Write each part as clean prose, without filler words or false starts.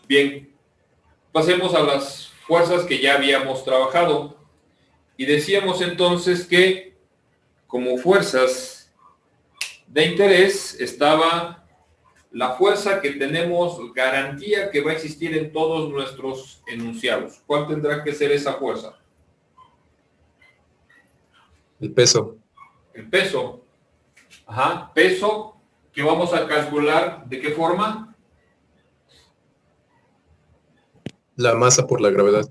Bien, pasemos a las fuerzas que ya habíamos trabajado. Y decíamos entonces que como fuerzas de interés estaba la fuerza que tenemos garantía que va a existir en todos nuestros enunciados. ¿Cuál tendrá que ser esa fuerza? El peso. El peso. Ajá, peso que vamos a calcular, ¿de qué forma? La masa por la gravedad.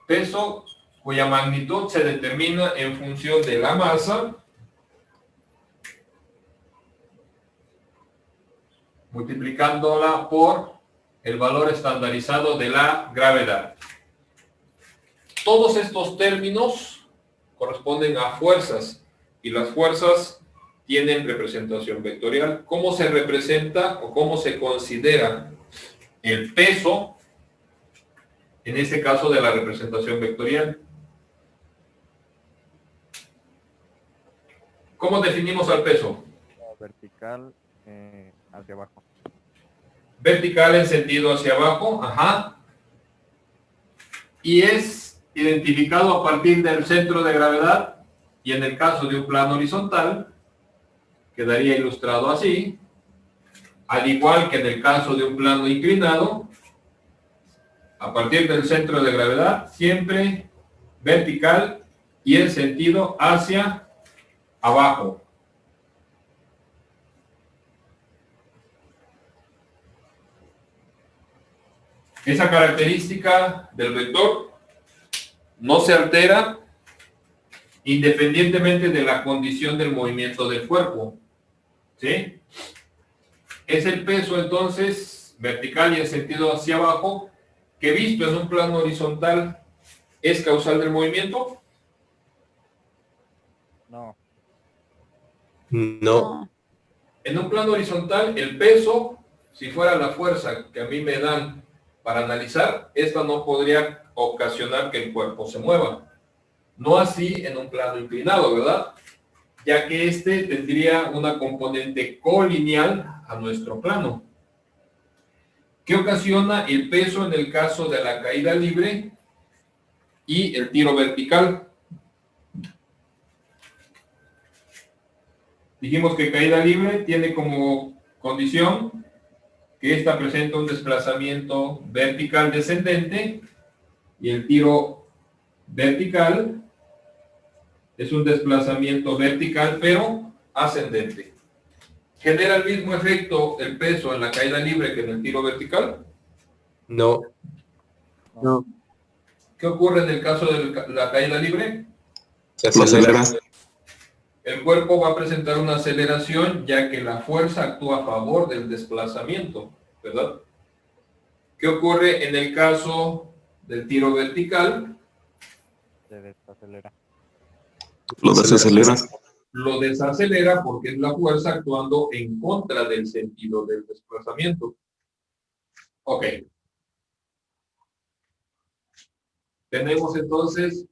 Peso cuya magnitud se determina en función de la masa multiplicándola por el valor estandarizado de la gravedad. Todos estos términos corresponden a fuerzas y las fuerzas tienen representación vectorial. ¿Cómo se representa o cómo se considera el peso en este caso de la representación vectorial? ¿Cómo definimos al peso? Vertical hacia abajo. Vertical en sentido hacia abajo, ajá. Y es identificado a partir del centro de gravedad, y en el caso de un plano horizontal, quedaría ilustrado así, al igual que en el caso de un plano inclinado, a partir del centro de gravedad, siempre vertical y en sentido hacia abajo. Esa característica del vector no se altera independientemente de la condición del movimiento del cuerpo. ¿Sí? Es el peso entonces vertical y en sentido hacia abajo que visto en un plano horizontal es causal del movimiento. No. No. En un plano horizontal el peso, si fuera la fuerza que a mí me dan para analizar, esta no podría ocasionar que el cuerpo se mueva. No así en un plano inclinado, ¿verdad? Ya que este tendría una componente colineal a nuestro plano. ¿Qué ocasiona el peso en el caso de la caída libre y el tiro vertical? Dijimos que caída libre tiene como condición que ésta presenta un desplazamiento vertical descendente y el tiro vertical es un desplazamiento vertical pero ascendente. ¿Genera el mismo efecto el peso en la caída libre que en el tiro vertical? No. No. ¿Qué ocurre en el caso de la caída libre? Se acelera. El cuerpo va a presentar una aceleración ya que la fuerza actúa a favor del desplazamiento, ¿verdad? ¿Qué ocurre en el caso del tiro vertical? Se desacelera. Lo desacelera. Lo desacelera porque es la fuerza actuando en contra del sentido del desplazamiento. Ok. Tenemos entonces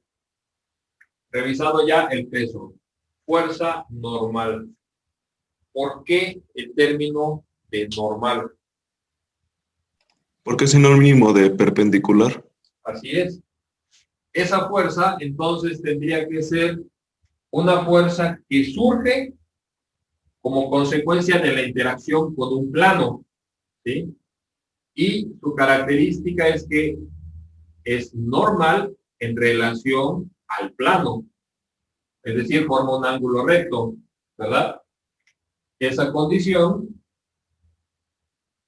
revisado ya el peso. Fuerza normal. ¿Por qué el término de normal? Porque es sinónimo de perpendicular. Así es. Esa fuerza entonces tendría que ser una fuerza que surge como consecuencia de la interacción con un plano, ¿sí? Y su característica es que es normal en relación al plano, es decir, forma un ángulo recto, ¿verdad? Esa condición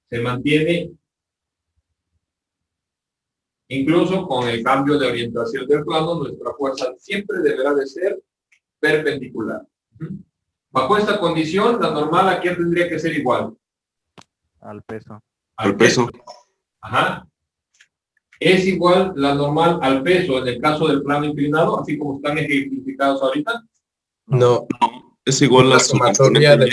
se mantiene incluso con el cambio de orientación del plano, nuestra fuerza siempre deberá de ser perpendicular. Bajo esta condición, la normal aquí tendría que ser igual. Al peso. Al peso. Ajá. Es igual la normal al peso en el caso del plano inclinado, así como están ejemplificados ahorita. No. Es igual a La su sumatoria de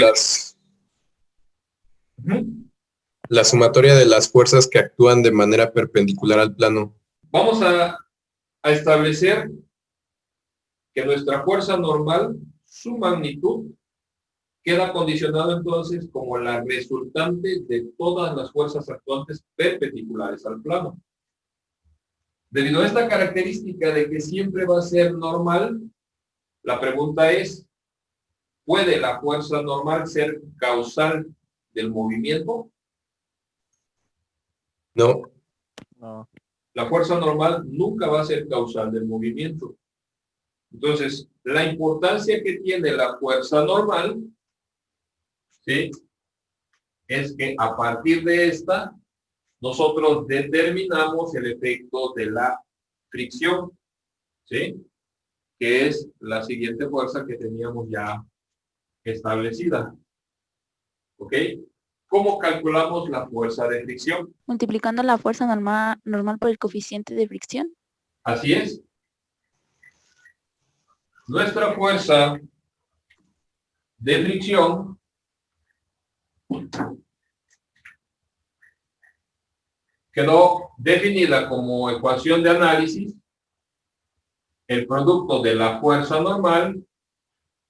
la sumatoria de las fuerzas que actúan de manera perpendicular al plano. Vamos a establecer que nuestra fuerza normal, su magnitud, queda condicionado entonces como la resultante de todas las fuerzas actuantes perpendiculares al plano. Debido a esta característica de que siempre va a ser normal, la pregunta es, ¿puede la fuerza normal ser causal del movimiento? No, No. La fuerza normal nunca va a ser causal del movimiento. Entonces, la importancia que tiene la fuerza normal, ¿sí?, es que a partir de esta, nosotros determinamos el efecto de la fricción, ¿sí?, que es la siguiente fuerza que teníamos ya establecida. ¿Ok? ¿Cómo calculamos la fuerza de fricción? Multiplicando la fuerza normal por el coeficiente de fricción. Así es. Nuestra fuerza de fricción quedó definida como ecuación de análisis, el producto de la fuerza normal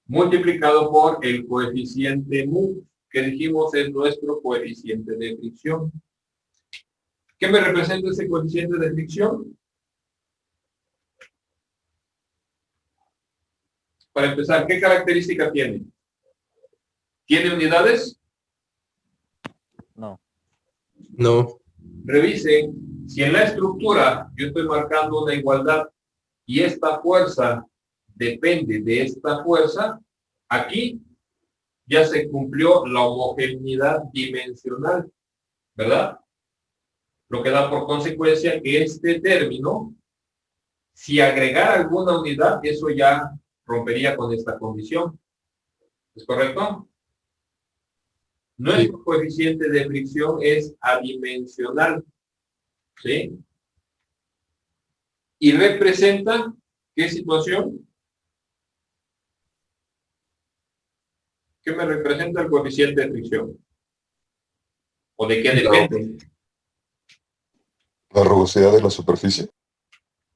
multiplicado por el coeficiente mu, que dijimos es nuestro coeficiente de fricción. ¿Qué me representa ese coeficiente de fricción? Para empezar, ¿qué característica tiene? ¿Tiene unidades? No. no, Revisen, si en la estructura yo estoy marcando una igualdad y esta fuerza depende de esta fuerza, aquí ya se cumplió la homogeneidad dimensional, ¿verdad? Lo que da por consecuencia que este término, si agregara alguna unidad, eso ya rompería con esta condición. ¿Es correcto? Nuestro coeficiente de fricción es adimensional, ¿sí? Y representa, ¿qué situación? ¿Qué me representa el coeficiente de fricción? ¿O de qué depende? La rugosidad de la superficie.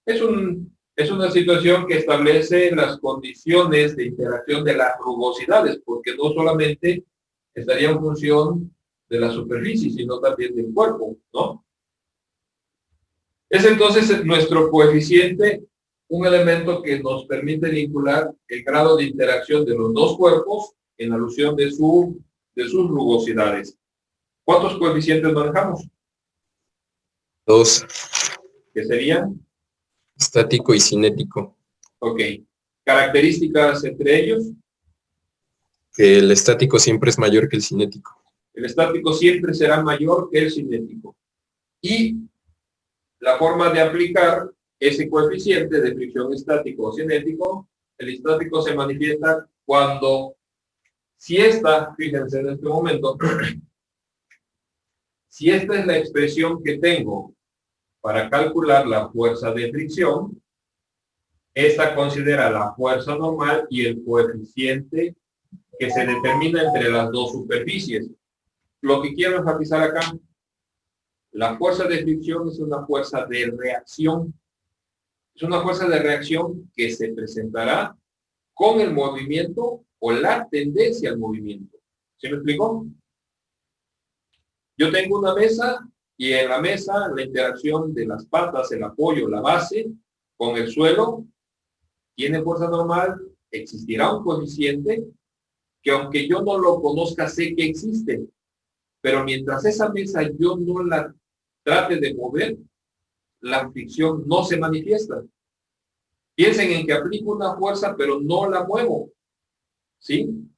Es una situación que establece las condiciones de interacción de las rugosidades, porque no solamente estaría en función de la superficie, sino también del cuerpo, ¿no? Es entonces nuestro coeficiente un elemento que nos permite vincular el grado de interacción de los dos cuerpos en alusión de sus rugosidades. ¿Cuántos coeficientes manejamos? 2, ¿Qué serían? estático y cinético. Ok. ¿Características entre ellos? Que el estático siempre es mayor que el cinético. El estático siempre será mayor que el cinético. Y la forma de aplicar ese coeficiente de fricción estático o cinético, el estático se manifiesta cuando, si esta, fíjense en este momento, si esta es la expresión que tengo para calcular la fuerza de fricción, esta considera la fuerza normal y el coeficiente que se determina entre las dos superficies. Lo que quiero enfatizar acá, la fuerza de fricción es una fuerza de reacción. Es una fuerza de reacción que se presentará con el movimiento o la tendencia al movimiento. ¿Sí me explico? Yo tengo una mesa y en la mesa la interacción de las patas, el apoyo, la base con el suelo tiene fuerza normal, existirá un coeficiente que aunque yo no lo conozca sé que existe, pero mientras esa mesa yo no la trate de mover, la fricción no se manifiesta. Piensen en que aplico una fuerza pero no la muevo, ¿sí?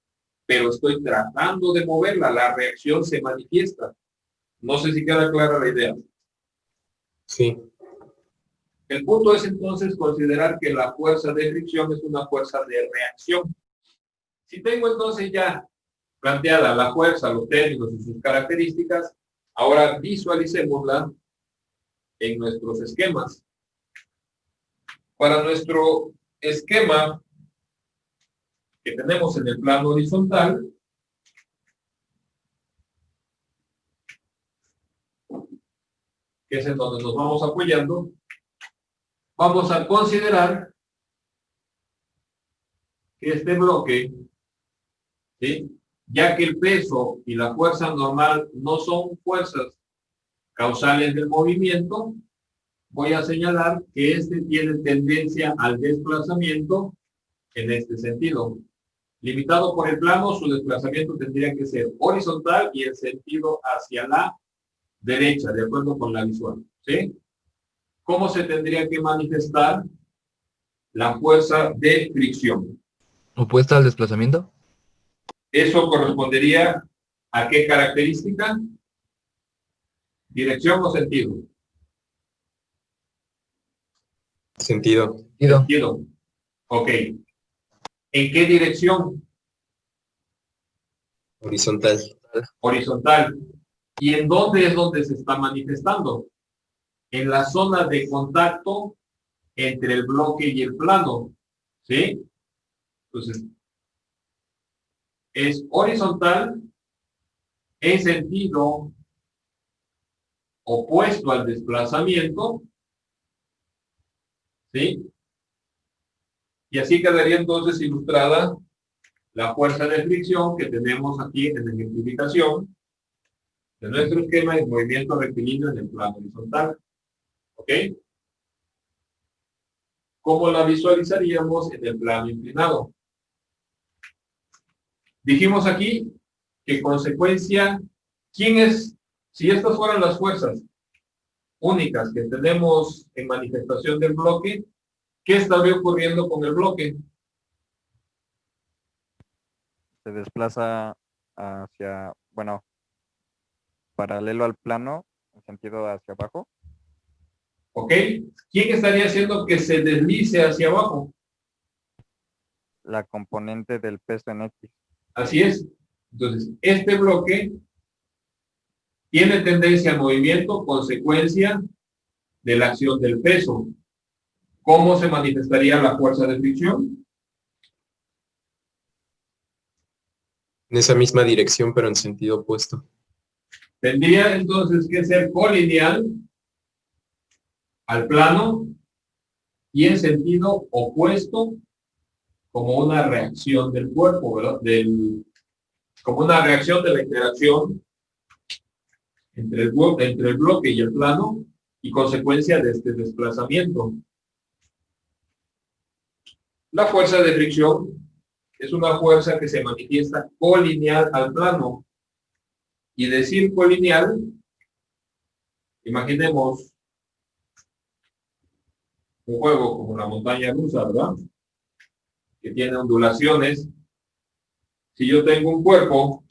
Pero estoy tratando de moverla, la reacción se manifiesta. No sé si queda clara la idea. Sí, El punto es entonces considerar que la fuerza de fricción es una fuerza de reacción. Si tengo entonces ya planteada la fuerza, los términos y sus características, ahora visualicémosla en nuestros esquemas. Para nuestro esquema que tenemos en el plano horizontal, que es en donde nos vamos apoyando, vamos a considerar que este bloque, ¿sí?, Ya que el peso y la fuerza normal no son fuerzas causales del movimiento, voy a señalar que este tiene tendencia al desplazamiento en este sentido. Limitado por el plano, su desplazamiento tendría que ser horizontal y en sentido hacia la derecha, de acuerdo con la visual. ¿Sí? ¿Cómo se tendría que manifestar la fuerza de fricción? ¿Opuesta al desplazamiento? Eso correspondería a qué característica? ¿Dirección o sentido? Sentido. Sentido. Ok. ¿En qué dirección? Horizontal. Horizontal. ¿Y en dónde es donde se está manifestando? En la zona de contacto entre el bloque y el plano. ¿Sí? Entonces, es horizontal en sentido opuesto al desplazamiento. ¿Sí? Y así quedaría entonces ilustrada la fuerza de fricción que tenemos aquí en la ejemplificación de nuestro esquema de movimiento rectilíneo en el plano horizontal. ¿Ok? ¿Cómo la visualizaríamos en el plano inclinado? Dijimos aquí que consecuencia, ¿quién es? Si estas fueran las fuerzas únicas que tenemos en manifestación del bloque, ¿qué estaría ocurriendo con el bloque? Se desplaza hacia, bueno, paralelo al plano, en sentido hacia abajo. ¿Ok? ¿Quién estaría haciendo que se deslice hacia abajo? La componente del peso en X. Así es. Entonces, este bloque tiene tendencia al movimiento, consecuencia de la acción del peso. ¿Cómo se manifestaría la fuerza de fricción? En esa misma dirección, pero en sentido opuesto. Tendría entonces que ser colineal al plano y en sentido opuesto como una reacción del cuerpo, ¿verdad? Como una reacción de la interacción entre el bloque y el plano y consecuencia de este desplazamiento. La fuerza de fricción es una fuerza que se manifiesta colineal al plano. Y decir colineal, imaginemos un juego como la montaña rusa, ¿verdad? Que tiene ondulaciones. Si yo tengo un cuerpo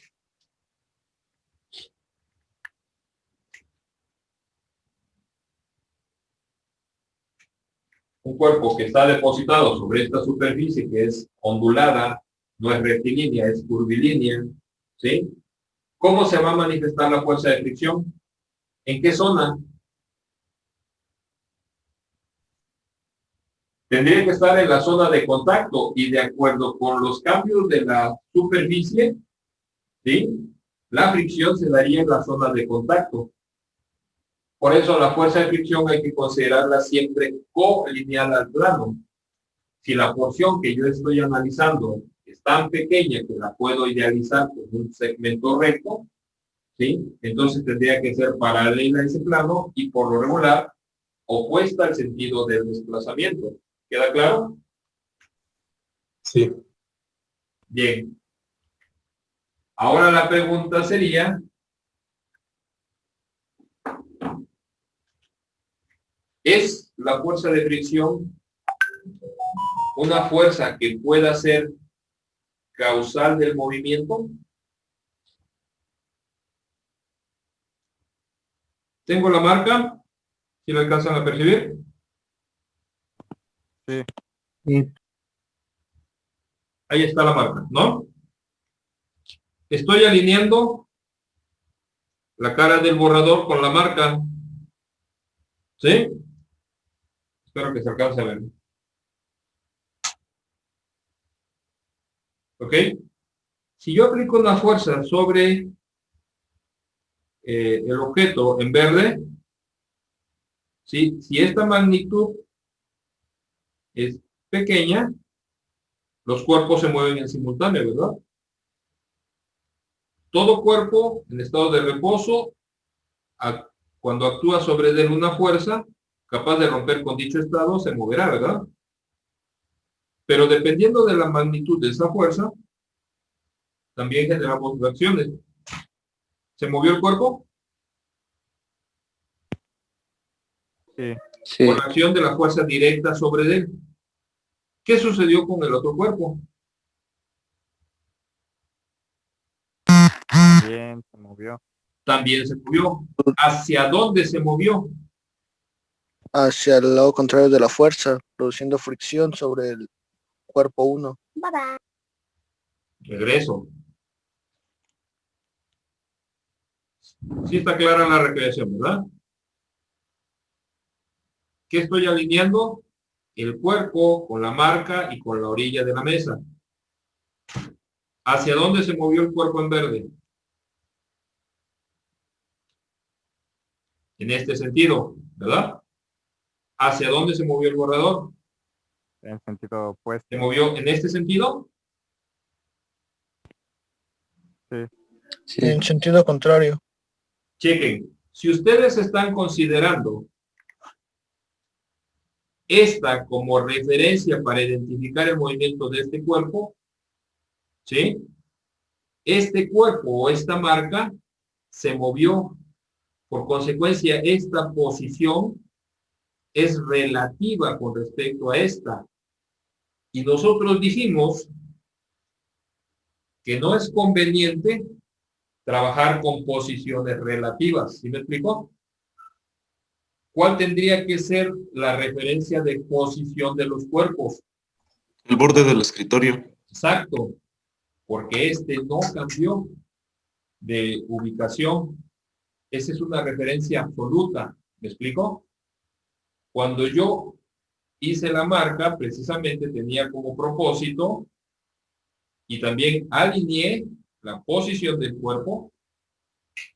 que está depositado sobre esta superficie que es ondulada, no es rectilínea, es curvilínea, ¿sí? ¿Cómo se va a manifestar la fuerza de fricción? ¿En qué zona? Tendría que estar en la zona de contacto y de acuerdo con los cambios de la superficie, ¿sí? La fricción se daría en la zona de contacto. Por eso la fuerza de fricción hay que considerarla siempre colineal al plano. Si la porción que yo estoy analizando es tan pequeña que la puedo idealizar como un segmento recto, ¿sí? Entonces tendría que ser paralela a ese plano y por lo regular opuesta al sentido del desplazamiento. ¿Queda claro? Sí. Bien. Ahora la pregunta sería, ¿es la fuerza de fricción una fuerza que pueda ser causal del movimiento? ¿Tengo la marca? ¿Si lo alcanzan a percibir? Sí. Ahí está la marca, ¿no? Estoy alineando la cara del borrador con la marca. ¿Sí? Espero que se alcance a ver. ¿Ok? Si yo aplico una fuerza sobre el objeto en verde, ¿sí? Si esta magnitud es pequeña, los cuerpos se mueven en simultáneo, ¿verdad? todo cuerpo en estado de reposo, cuando actúa sobre él una fuerza capaz de romper con dicho estado, se moverá, ¿verdad? Pero dependiendo de la magnitud de esa fuerza, también generamos reacciones. ¿Se movió el cuerpo? Sí. Sí. Con la acción de la fuerza directa sobre él. ¿Qué sucedió con el otro cuerpo? También se movió. También se movió. ¿Hacia dónde se movió? Hacia el lado contrario de la fuerza, produciendo fricción sobre el cuerpo 1. Regreso. Sí está clara la recreación, ¿verdad? ¿Qué estoy alineando? El cuerpo con la marca y con la orilla de la mesa. ¿Hacia dónde se movió el cuerpo en verde? En este sentido, ¿verdad? ¿Hacia dónde se movió el borrador? En sentido opuesto. ¿Se movió en este sentido? Sí. En sentido contrario. Chequen. Si ustedes están considerando esta como referencia para identificar el movimiento de este cuerpo, ¿sí? Este cuerpo o esta marca se movió. Por consecuencia, esta posición es relativa con respecto a esta. Y nosotros dijimos que no es conveniente trabajar con posiciones relativas. ¿Sí me explicó? ¿Cuál tendría que ser la referencia de posición de los cuerpos? El borde del escritorio. Exacto, porque este no cambió de ubicación. Esa es una referencia absoluta. ¿Me explico? Cuando yo hice la marca, precisamente tenía como propósito y también alineé la posición del cuerpo,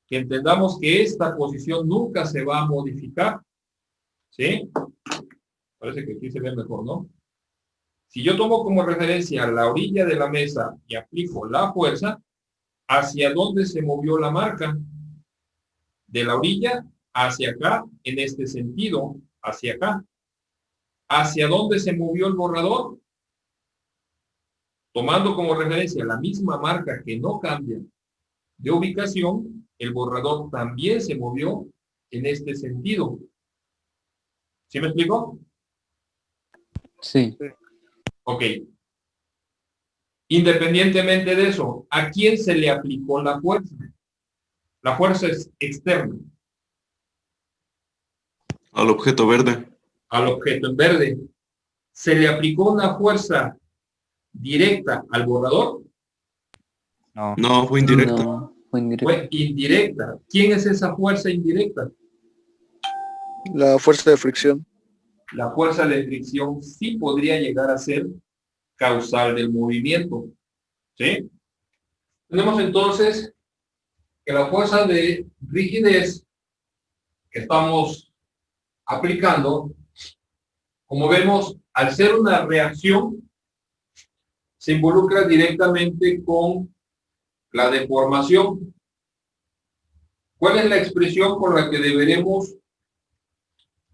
que entendamos que esta posición nunca se va a modificar. ¿Sí? Parece que aquí se ve mejor, ¿no? Si yo tomo como referencia la orilla de la mesa y aplico la fuerza, ¿hacia dónde se movió la marca? De la orilla hacia acá, en este sentido, hacia acá. ¿Hacia dónde se movió el borrador? Tomando como referencia la misma marca que no cambia de ubicación, el borrador también se movió en este sentido. ¿Sí me explico? Sí. Ok. Independientemente de eso, ¿a quién se le aplicó la fuerza? La fuerza es externa. Al objeto verde. Al objeto en verde. ¿Se le aplicó una fuerza directa al borrador? No. No, fue indirecta. No, fue indirecto. Fue indirecta. ¿Quién es esa fuerza indirecta? La fuerza de fricción. La fuerza de fricción sí podría llegar a ser causal del movimiento. ¿Sí? Tenemos entonces que la fuerza de rigidez que estamos aplicando, como vemos, al ser una reacción, se involucra directamente con la deformación. ¿Cuál es la expresión con la que deberemos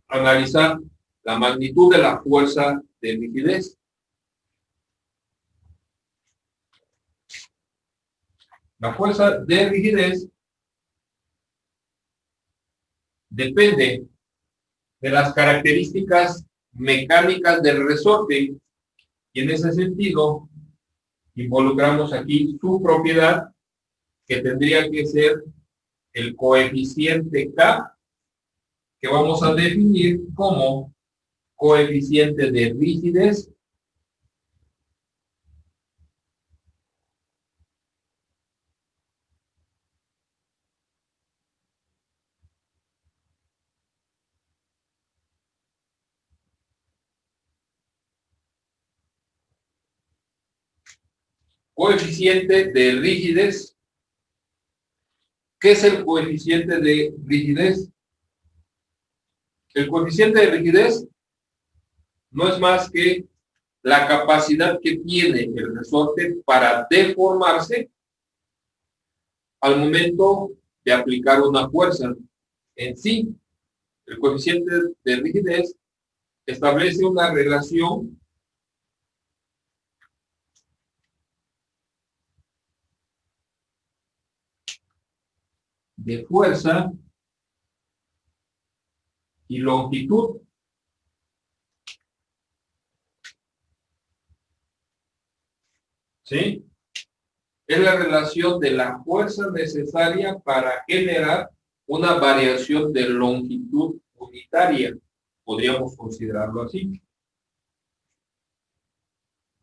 analizar la magnitud de la fuerza de rigidez? La fuerza de rigidez depende de las características mecánicas del resorte y en ese sentido involucramos aquí su propiedad, que tendría que ser el coeficiente K, que vamos a definir como coeficiente de rigidez coeficiente de rigidez. ¿Qué es el coeficiente de rigidez? El coeficiente de rigidez no es más que la capacidad que tiene el resorte para deformarse al momento de aplicar una fuerza. En sí, el coeficiente de rigidez establece una relación de fuerza y longitud ¿sí? Es la relación de la fuerza necesaria para generar una variación de longitud unitaria. Podríamos considerarlo así.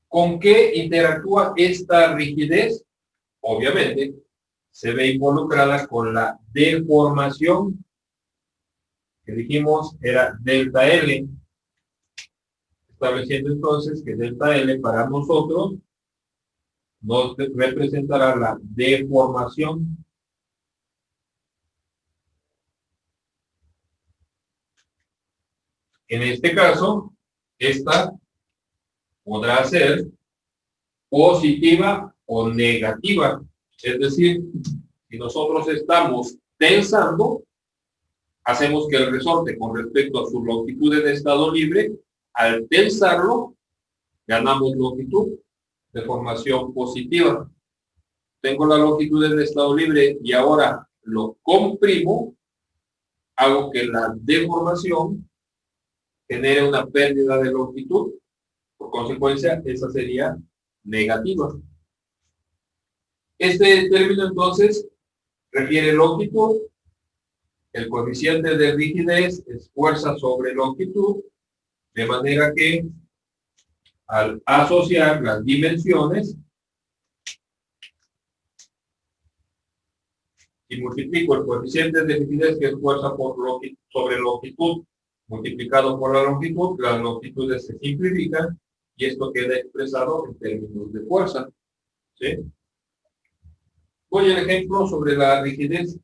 ¿Con qué interactúa esta rigidez? Obviamente, se ve involucrada con la deformación, que dijimos era delta L, estableciendo entonces que delta L para nosotros nos representará la deformación. En este caso, esta podrá ser positiva o negativa. Es decir, si nosotros estamos tensando, hacemos que el resorte con respecto a su longitud en estado libre, al tensarlo, ganamos longitud de formación positiva. Tengo la longitud en estado libre y ahora lo comprimo, hago que la deformación genere una pérdida de longitud. Por consecuencia, esa sería negativa. Este término entonces refiere longitud. El coeficiente de rigidez es fuerza sobre longitud, de manera que al asociar las dimensiones y multiplico el coeficiente de rigidez, que es fuerza por sobre longitud, multiplicado por la longitud, las longitudes se simplifican y esto queda expresado en términos de fuerza. ¿Sí? Voy al ejemplo sobre la rigidez.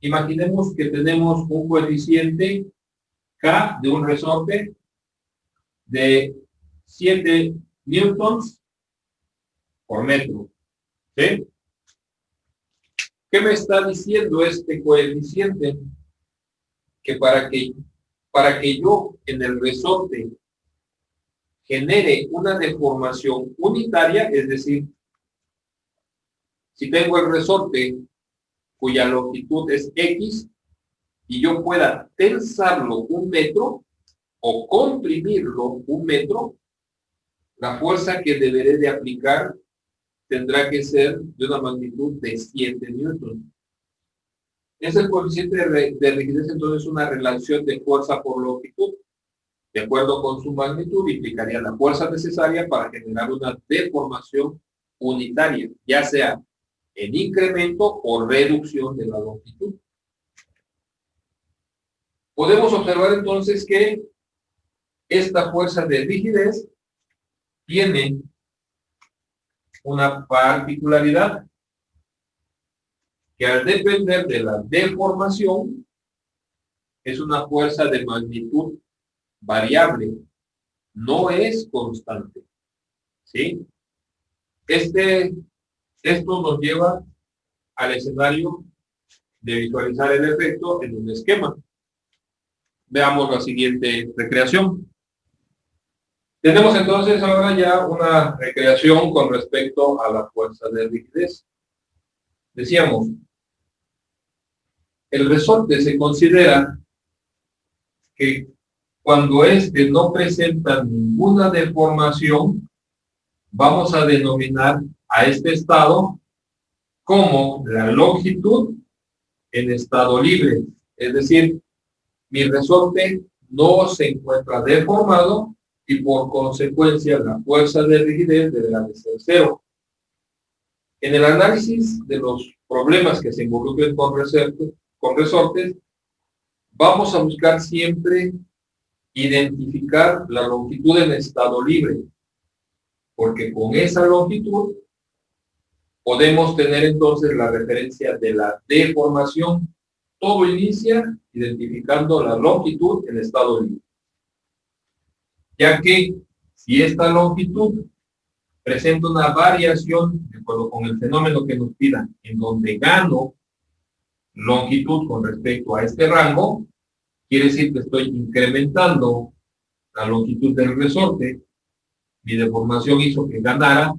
Imaginemos que tenemos un coeficiente K de un resorte de 7 newtons por metro. ¿Sí? ¿Qué me está diciendo este coeficiente? Que para que yo en el resorte genere una deformación unitaria, es decir, si tengo el resorte cuya longitud es X y yo pueda tensarlo 1 metro o comprimirlo 1 metro, la fuerza que deberé de aplicar tendrá que ser de una magnitud de 7 newtons. Es el coeficiente de rigidez, entonces una relación de fuerza por longitud. De acuerdo con su magnitud, implicaría la fuerza necesaria para generar una deformación unitaria, ya sea en incremento o reducción de la longitud. Podemos observar entonces que esta fuerza de rigidez tiene una particularidad, que al depender de la deformación es una fuerza de magnitud variable, no es constante. ¿Sí? Esto nos lleva al escenario de visualizar el efecto en un esquema. Veamos la siguiente recreación. Tenemos entonces ahora ya una recreación con respecto a la fuerza de rigidez. Decíamos, el resorte se considera que cuando éste no presenta ninguna deformación, vamos a denominar a este estado como la longitud en estado libre. Es decir, mi resorte no se encuentra deformado y por consecuencia la fuerza de rigidez deberá de ser 0. En el análisis de los problemas que se involucren con resortes, vamos a buscar siempre identificar la longitud en estado libre, porque con esa longitud podemos tener entonces la referencia de la deformación. Todo inicia identificando la longitud en estado libre, ya que si esta longitud presento una variación de acuerdo con el fenómeno que nos pidan, en donde gano longitud con respecto a este rango, quiere decir que estoy incrementando la longitud del resorte. Mi deformación hizo que ganara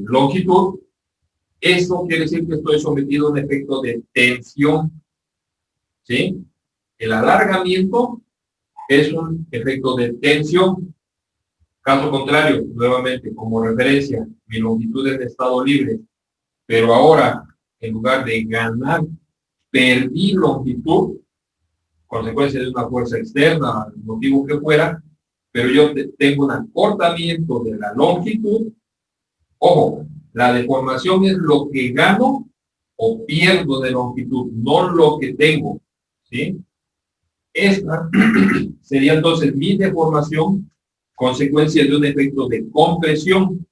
longitud. Esto quiere decir que estoy sometido a un efecto de tensión, ¿sí? El alargamiento es un efecto de tensión. Caso contrario, nuevamente, como referencia, mi longitud en estado libre, pero ahora, en lugar de ganar, perdí longitud, consecuencia de una fuerza externa, el motivo que fuera, pero yo tengo un acortamiento de la longitud. Ojo, la deformación es lo que gano o pierdo de longitud, no lo que tengo, ¿sí? Esta sería entonces mi deformación, consecuencia de un efecto de compresión.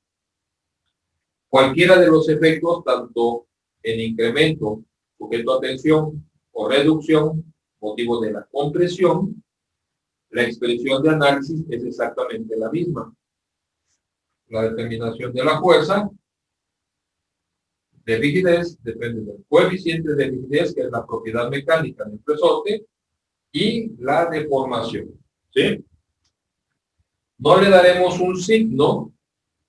Cualquiera de los efectos, tanto en incremento, sujeto a tensión, o reducción, motivo de la compresión, la expresión de análisis es exactamente la misma. La determinación de la fuerza de rigidez depende del coeficiente de rigidez, que es la propiedad mecánica del resorte, y la deformación, ¿sí? No le daremos un signo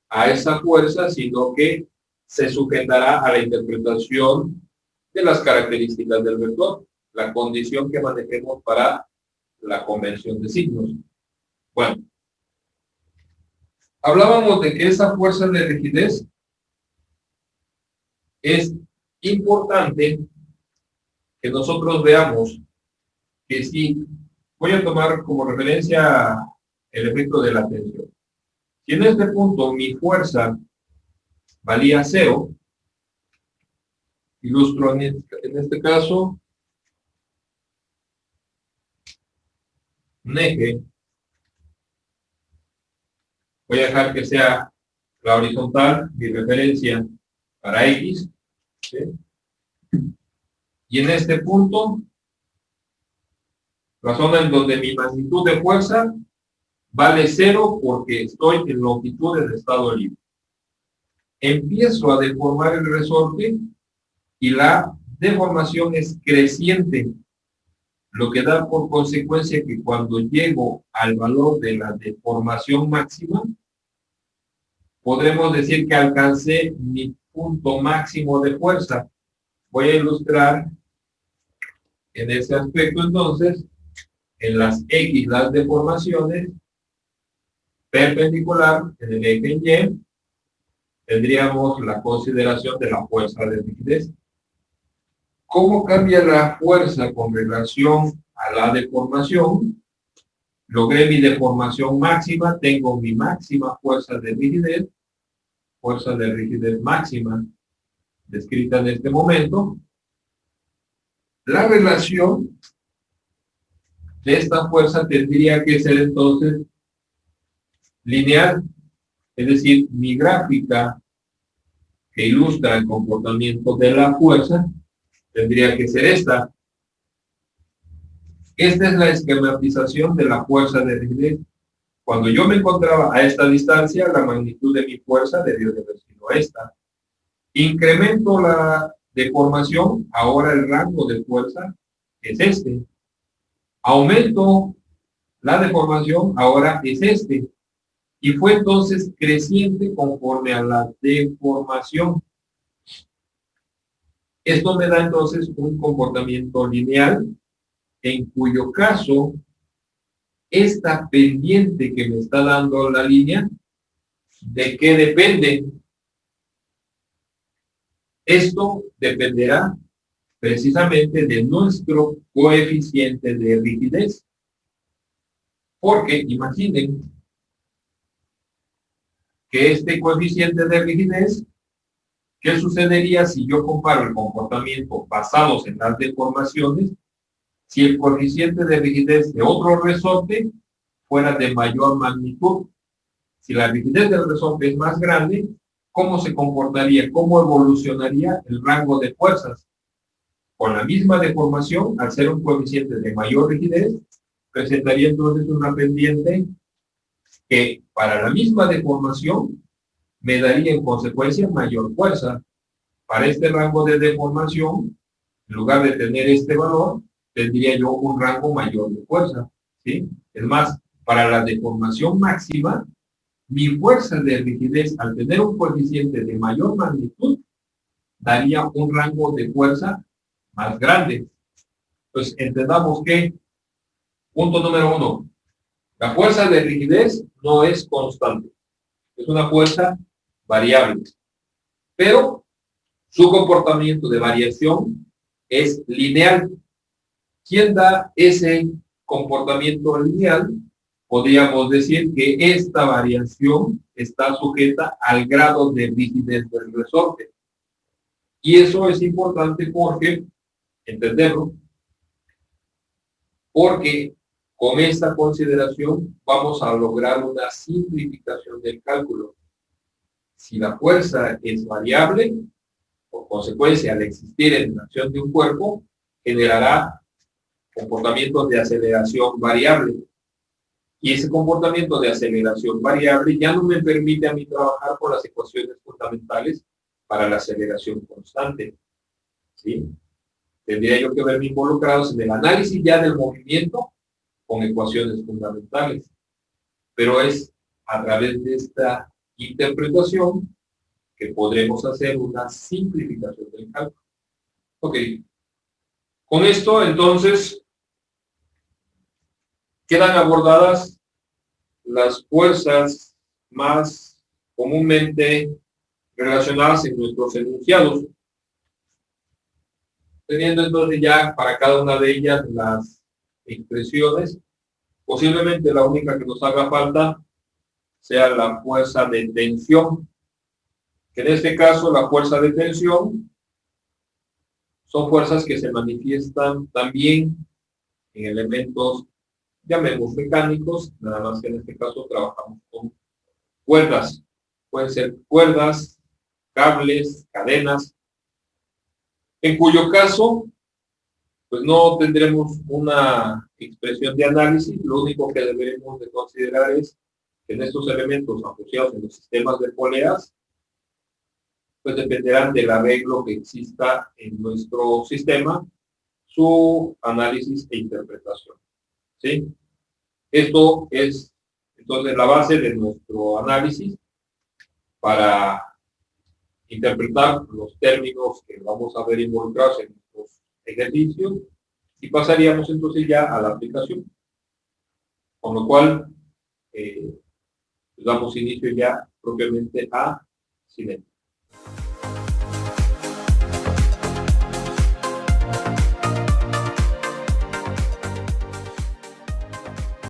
a esa fuerza, sino que se sujetará a la interpretación de las características del vector, la condición que manejemos para la convención de signos. Bueno, hablábamos de que esa fuerza de rigidez es importante que nosotros veamos que si voy a tomar como referencia el efecto de la tensión. Si en este punto mi fuerza valía 0, ilustro en este caso un eje, voy a dejar que sea la horizontal, mi referencia para X, ¿sí? Y en este punto, la zona en donde mi magnitud de fuerza vale 0 porque estoy en longitud del estado libre. Empiezo a deformar el resorte y la deformación es creciente, lo que da por consecuencia que cuando llego al valor de la deformación máxima, podremos decir que alcancé mi punto máximo de fuerza. Voy a ilustrar en ese aspecto entonces, en las X, las deformaciones, perpendicular en el eje Y, tendríamos la consideración de la fuerza de rigidez. ¿Cómo cambia la fuerza con relación a la deformación? Logré mi deformación máxima, tengo mi máxima fuerza de rigidez máxima, descrita en este momento. La relación de esta fuerza tendría que ser entonces lineal, es decir, mi gráfica que ilustra el comportamiento de la fuerza tendría que ser esta. Esta es la esquematización de la fuerza de rigidez. Cuando yo me encontraba a esta distancia, la magnitud de mi fuerza debió de haber sido esta. Incremento la deformación, ahora el rango de fuerza es este. Aumento la deformación, ahora es este. Y fue entonces creciente conforme a la deformación. Esto me da entonces un comportamiento lineal, en cuyo caso, esta pendiente que me está dando la línea, ¿de qué depende? Esto dependerá precisamente de nuestro coeficiente de rigidez. Porque imaginen que este coeficiente de rigidez, ¿qué sucedería si yo comparo el comportamiento basados en las deformaciones? Si el coeficiente de rigidez de otro resorte fuera de mayor magnitud, si la rigidez del resorte es más grande, ¿cómo se comportaría? ¿Cómo evolucionaría el rango de fuerzas? Con la misma deformación, al ser un coeficiente de mayor rigidez, presentaría entonces una pendiente que para la misma deformación me daría en consecuencia mayor fuerza. Para este rango de deformación, en lugar de tener este valor, tendría yo un rango mayor de fuerza, ¿sí? Es más, para la deformación máxima, mi fuerza de rigidez, al tener un coeficiente de mayor magnitud, daría un rango de fuerza más grande. Entonces, entendamos que, punto número 1, la fuerza de rigidez no es constante, es una fuerza variable, pero su comportamiento de variación es lineal. ¿Quién da ese comportamiento lineal? Podríamos decir que esta variación está sujeta al grado de rigidez del resorte. Y eso es importante porque, entenderlo, porque con esta consideración vamos a lograr una simplificación del cálculo. Si la fuerza es variable, por consecuencia, al existir en la acción de un cuerpo, generará comportamientos de aceleración variable. Y ese comportamiento de aceleración variable ya no me permite a mí trabajar con las ecuaciones fundamentales para la aceleración constante, ¿sí? Tendría yo que verme involucrados en el análisis ya del movimiento con ecuaciones fundamentales. Pero es a través de esta interpretación que podremos hacer una simplificación del cálculo. Ok. Con esto, entonces, quedan abordadas las fuerzas más comúnmente relacionadas en nuestros enunciados, teniendo entonces ya para cada una de ellas las expresiones. Posiblemente la única que nos haga falta sea la fuerza de tensión, que en este caso la fuerza de tensión son fuerzas que se manifiestan también en elementos, llamemos mecánicos, nada más que en este caso trabajamos con cuerdas. Pueden ser cuerdas, cables, cadenas, en cuyo caso, pues no tendremos una expresión de análisis. Lo único que deberemos de considerar es que en estos elementos asociados en los sistemas de poleas, pues dependerán del arreglo que exista en nuestro sistema, su análisis e interpretación, ¿sí? Esto es entonces la base de nuestro análisis para interpretar los términos que vamos a ver involucrados en nuestros ejercicios y pasaríamos entonces ya a la aplicación. Con lo cual, damos inicio ya propiamente a Cinema.